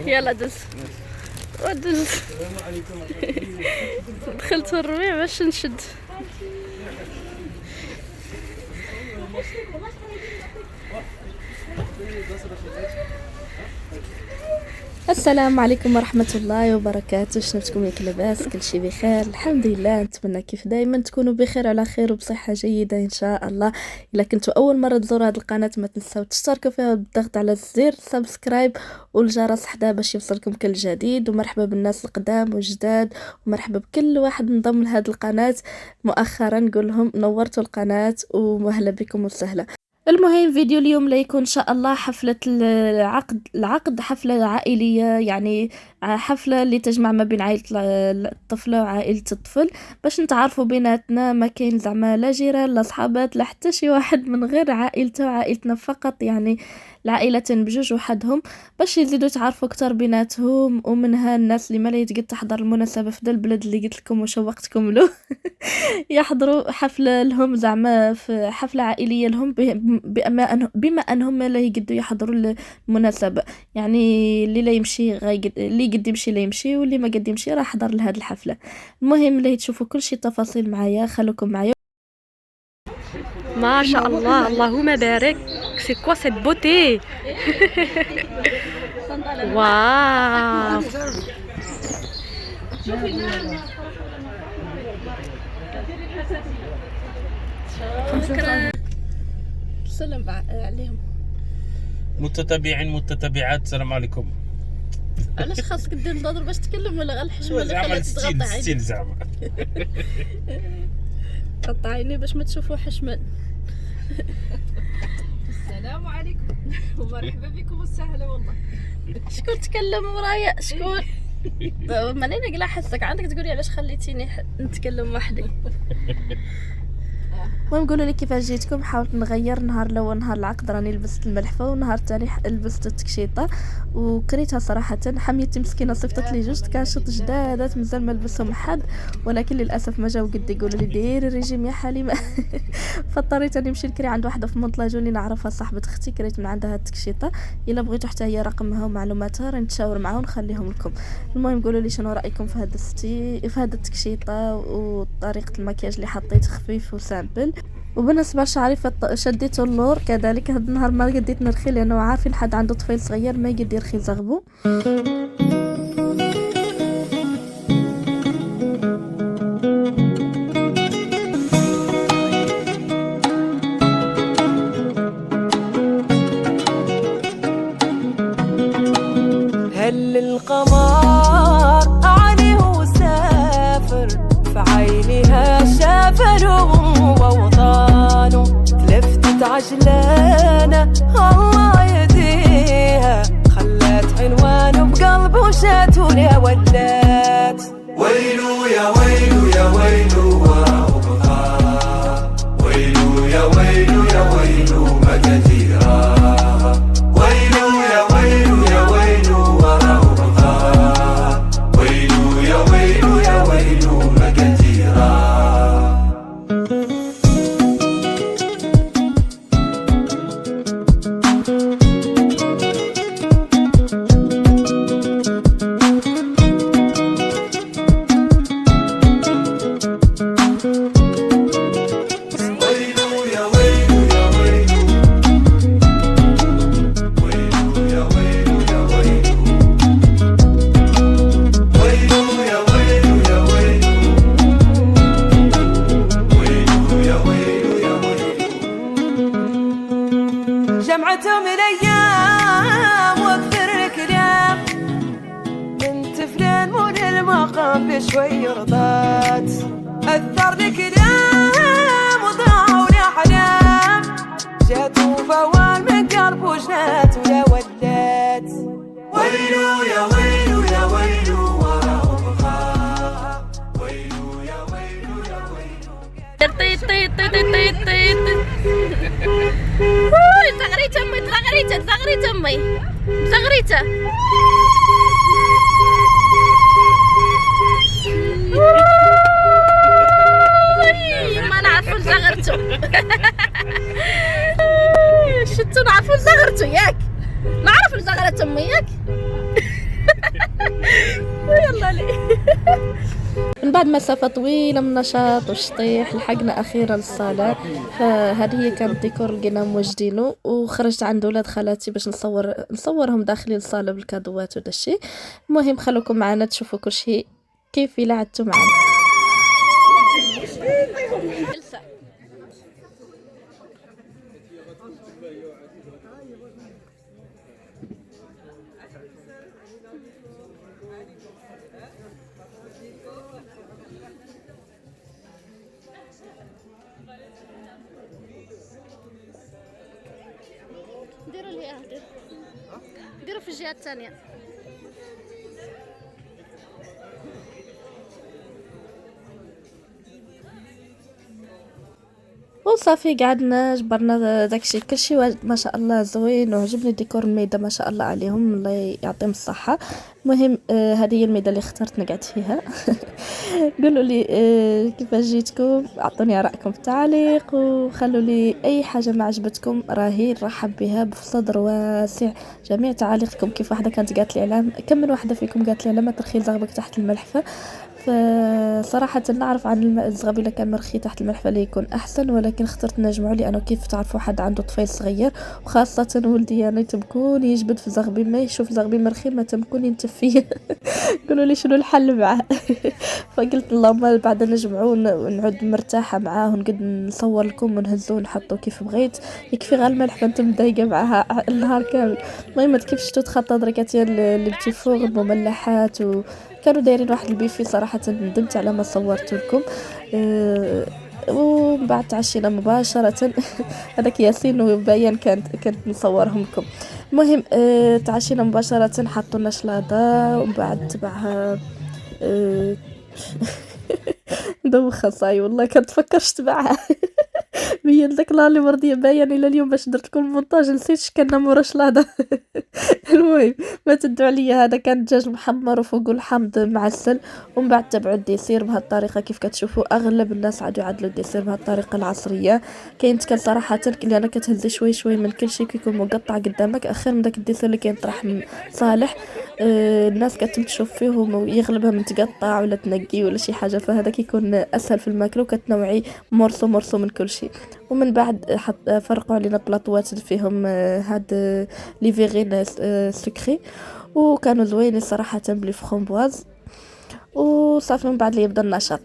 يلا دز ودز. دخلت الربيع باش نشد. السلام عليكم ورحمة الله وبركاته. شنوتكم ياك لاباس؟ كل شيء بخير الحمد لله. نتمنى كيف دايما تكونوا بخير على خير وبصحة جيدة ان شاء الله. الا كنتوا اول مرة تزوروا هذه القناة ما تنساو تشتركوا فيها بالضغط على زر سبسكرايب والجرس حدا باش يوصلكم كل جديد. ومرحبا بالناس القدام والجداد ومرحبا بكل واحد انضم لهذه القناة مؤخرا. نقول لهم نورتوا القناة ومهلا بكم وسهلا. المهم فيديو اليوم لا يكون ان شاء الله حفلة العقد حفلة عائلية، يعني حفلة اللي تجمع ما بين عائلة الطفلة وعائلة الطفل باش نتعرفوا بيناتنا. ما كاين زعما لا جيران لا صحابات لا حتى شي واحد من غير عائلته وعائلتنا فقط، يعني العائلتين بجوج وحدهم باش يزيدوا يتعرفوا اكثر بيناتهم. ومنها الناس اللي ما لا تقد تحضر المناسبة في البلد اللي قلت لكم وشوقتكم له يحضروا حفلة لهم، زعما في حفلة عائلية لهم بما انهم لا يقدروا يحضروا المناسبة. يعني اللي لا يمشي اللي قد يمشي لا يمشي واللي ما قد يمشي راه حضر لهذه الحفلة. المهم اللي تشوفوا كل شيء تفاصيل معايا، خلوكم معايا. ما شاء الله اللهم بارك. سي كوا سيت بوتي. واو شكرا. سلام عليهم متتابعات السلام عليكم. علاش خاصك دير النظر باش تكلم ولا غير الحشوه اللي خلات تغطي عيني؟ ستيل زعما غطى عيني باش ما تشوفوا حشمان. السلام عليكم ومرحبا بكم وسهلا. والله شكون تكلم ورايا؟ شكون؟ ماني نقلا حسك عندك تقولي علاش خليتيني نتكلم وحدي. المهم قولوا لي كيفاش جيتكم. حاولت نغير. نهار الاول نهار العقد راني لبست الملحفه، ونهار الثاني لبست التكشيطه وكريتها صراحه. حميتي مسكينه صيفطت لي جوج كاشط جدادات مازال ما لبسهم حد، ولكن للاسف ما جاو قد يقولوا لي ديري الريجيم يا حليمه. فاضطريت اني نمشي نكري عند واحده في منطلاجوني نعرفها صاحبه اختي، كريت من عندها التكشيطه. الا بغيتوا حتى هي رقمها ومعلوماتها راني نتشاور معاها ونخليهم لكم. المهم قولوا لي شنو رايكم في هذا التكشيطه وطريقه المكياج اللي حطيت خفيف وسامبل. وبالنسبه لشعري شديته اللور كذلك. هذا النهار ما قديت نرخي لانه عارفين حد عنده طفيل صغير ما يقدر يرخي زغبو. هل القمر عليه سافر في عينها شافر ووطانه تلفتت عجلانه الله يديها خلت عنوانه بقلب وشاته يا ولات. ويلو يا ويلو يا ويلو وربها ويلو يا ويلو يا ويلو مقاديرها ويلو يا ويلو يا ويلو وربها ويلو يا ويلو يا ويلو مقاديرها. جمعتهم الايام واكثر كلام بنت فلان من المقام بشوي رضات اثر لي كلام وضاعوا الاحلام جات وفوال من قلب وجنات ويا ولات. ويلو يا ويلو يا ويلو وربها ويلو يا ويلو يا ويلو. طيط طيط طيط طيط طيط. زغريت امي زغريت امي زغريته. ما نعرفوا زغرتو. شتو نعرفوا زغرتو ياك صلاتهم ياك. يلا لي. من بعد مسافة طويلة من نشاط والشطيح لحقنا أخيرا للصلاة. فهذه هي كانت ديكور لقينا موجدينه، وخرجت عند ولاد خالاتي باش نصورهم داخلين الصالة بالكادوات ودا الشي. المهم خلوكم معنا تشوفوا كل شيء كيف إلا عدتوا معنا. ديروا لي ديروا في الجهة الثانية. وصافي قعدنا جبرنا داكشي كلشي ما شاء الله زوين، وعجبني ديكور الميدة ما شاء الله عليهم، الله يعطيهم الصحة. المهم هذه هي الميدة اللي اخترت نقعد فيها. قولوا لي كيفاش جيتكم، اعطوني آراءكم في التعليق، وخلوا لي اي حاجة ما عجبتكم راهي نرحب بها بصدر واسع. جميع تعاليقكم، كيف واحدة كانت قالت لي علام، كم من واحدة فيكم قالت لي علامة ترخي زغبك تحت الملحفة. فصراحة نعرف عن الزغبي إلا كان مرخي تحت الملحفة اللي يكون أحسن، ولكن اخترت نجمعه لأنه كيف تعرفوا حد عنده طفيل صغير، وخاصة ولدي أنا تمكون يجبد في زغبي، ما يشوف زغبي مرخي ما تمكون ينتف فيه. قولوا لي شنو الحل معاه. فقلت اللهم بعد نجمعه ونعود مرتاحة معاه ونقد نصور لكم ونهزوه ونحطه كيف بغيت. يكفي غير الملحفة انت مضايقة معاها النهار كامل. المهم كيف شتو تخطى دركاتي اللي بتيفوغ المملحات، كانوا دايرين واحد البيفي. صراحة ندمت على ما صورت لكم. ومن بعد تعشينا مباشرة. هذاك ياسين وبيان كانت نصورهم لكم. المهم تعشينا مباشرة، حطوا لنا شلاضة ومن بعد تبعها دوخة صاي والله كنت فكرت تبعها. بين داك نهار اللي مرضيه باين الى اليوم باش درت لكم المونتاج نسيت كنا مورا شلاضه. المهم ما تدعوا عليا، هذا كان دجاج محمر وفوقه الحامض معسل، ومن بعد تبعوا الديسير بهذه الطريقه. كيف كتشوفوا اغلب الناس عادوا يعدلوا الديسير بهذه الطريقه العصريه. كاين كان صراحه اللي انا كتهزي شوي شوي من كل شيء كيكون مقطع قدامك، اخر من داك الديسير اللي كينطرح صالح. الناس كتم تشوف فيهم ويغلبها من تقطع ولا تنقي ولا شي حاجه، فهذا كيكون اسهل في الماكله، وكتنوعي مرسو من كل شيء. ومن بعد فرقوا علينا بلاطوات فيهم هاد لي فيغين سكري، وكانوا زوينين صراحه بلي فرومبواز. وصافي من بعد اللي يبدا النشاط.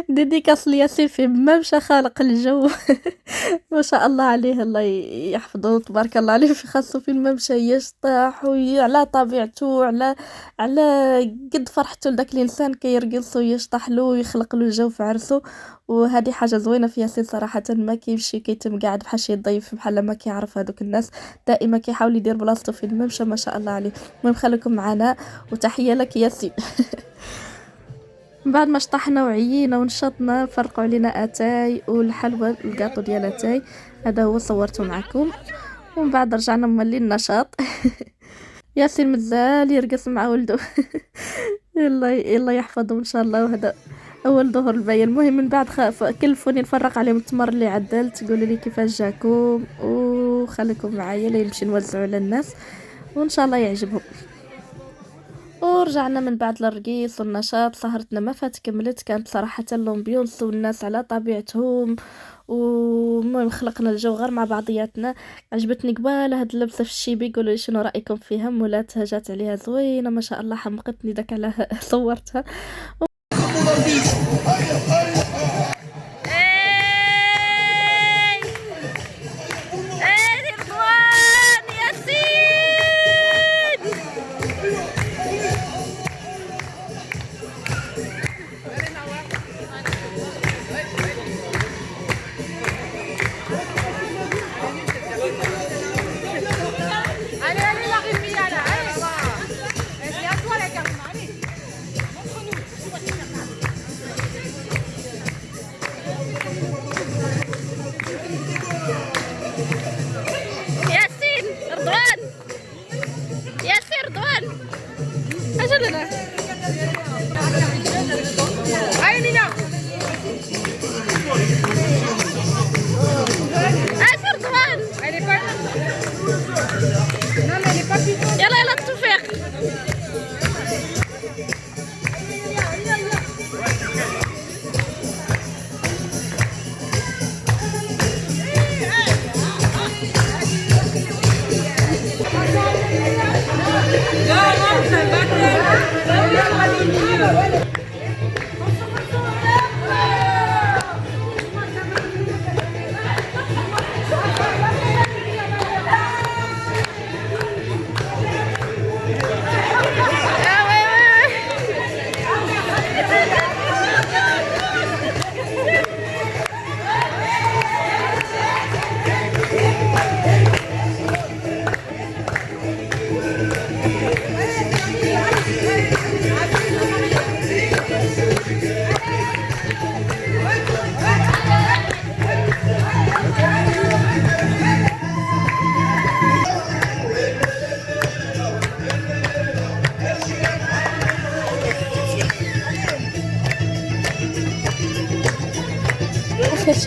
ديديكاس لياسين في ممشى خالق الجو. ما شاء الله عليه، الله يحفظه تبارك الله عليه. في خاصه في الممشى يشطح على طبيعته، على قد فرحته لداك الانسان كيرقص ويشطح له ويخلق له جو في عرسه. وهذه حاجه زوينه في ياسين صراحه، ما كيمشي كيتم قاعد بحال شي ضيف بحال ما كيعرف هذوك الناس، دائما كيحاول يدير بلاصتو في الممشى ما شاء الله عليه. المهم خليكم معنا وتحيه لك ياسين. بعد ما شطحنا وعيينا ونشطنا فرقوا علينا اتاي والحلوى الكاطو ديال اتاي، هذا هو صورته معكم. ومن بعد رجعنا مولين النشاط. ياسين مازال يرقص مع ولده. يلا يحفظه ان شاء الله. وهذا اول ظهر الباين. المهم من بعد كلفوني نفرق عليهم التمر اللي عدلت، قولوا لي كيفاش جاكم وخليكم معايا لنمشي نوزعوا على الناس وان شاء الله يعجبهم. ورجعنا من بعد الرقيص والنشاط. سهرتنا ما فات كملت، كانت صراحة لومبيونس والناس على طبيعتهم. ومهم خلقنا الجو غير مع بعضياتنا. عجبتني قبال هاد اللبسة في الشيبي، قولوا لي شنو رأيكم فيها. مولاتها جات عليها زوينة ما شاء الله، حمقتني داك على صورتها.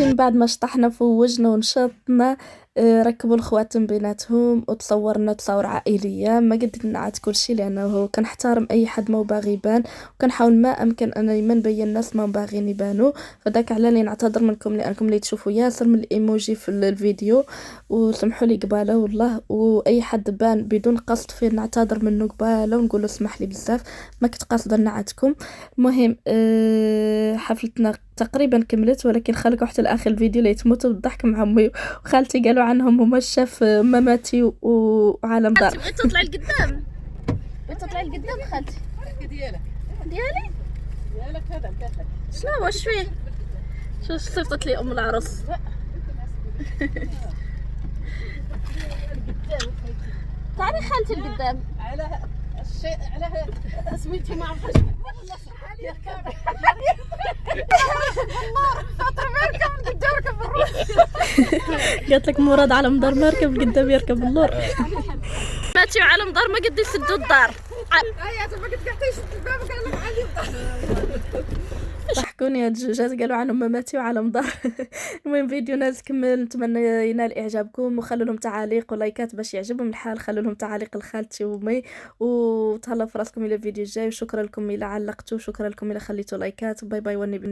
هادشي من بعد ما شطحنا فوجنا ونشطنا. ركبوا الخواتم بيناتهم وتصورنا تصاور عائليه. ما قدرت نعاد كلشي لانه كنحترم اي حد ما باغي يبان، وكنحاول ما امكن انني ما نبين الناس ما باغيين يبانوا. فداك علاني نعتذر منكم لانكم اللي تشوفوا ياسر من الايموجي في الفيديو، وسمحوا لي قباله والله. واي حد بان بدون قصد فيه نعتذر منه قباله ونقول له اسمح لي بزاف، ما كنت قاصده نعاتكم. المهم حفلتنا تقريبا كملت، ولكن خليكم حتى لاخر الفيديو اللي تموتوا بالضحك مع امي وخالتي. قالوا عنهم هما الشاف مماتي وعالم دار. بغيت تطلعي لقدام، بغيت تطلعي لقدام خالتي ديالك ديالي. هذا مكافح. شنو واش فيه؟ شو صيفطت لي ام العروس؟ تعالي خالتي لقدام. على الشيء على سميتي ما عرفتش. قالت لك مراد على مدار مركب قدام يركب اللور. ماتي وعلى مدار ما قد يسدوا الدار. هيا تما كنت قاعد تيشد الباب وقال لك عادي. ضحكوني هاد الجوجات، قالوا عنهم مماتي وعلى مدار. المهم فيديو ناس كمل، نتمنى ينال اعجابكم، وخلوا لهم تعاليق ولايكات باش يعجبهم الحال. خلوا لهم تعاليق لخالتي وامي، وتهلاو في راسكم الى الفيديو الجاي. وشكرا لكم الى علقتوا، شكرا لكم الى خليتوا لايكات. باي باي وني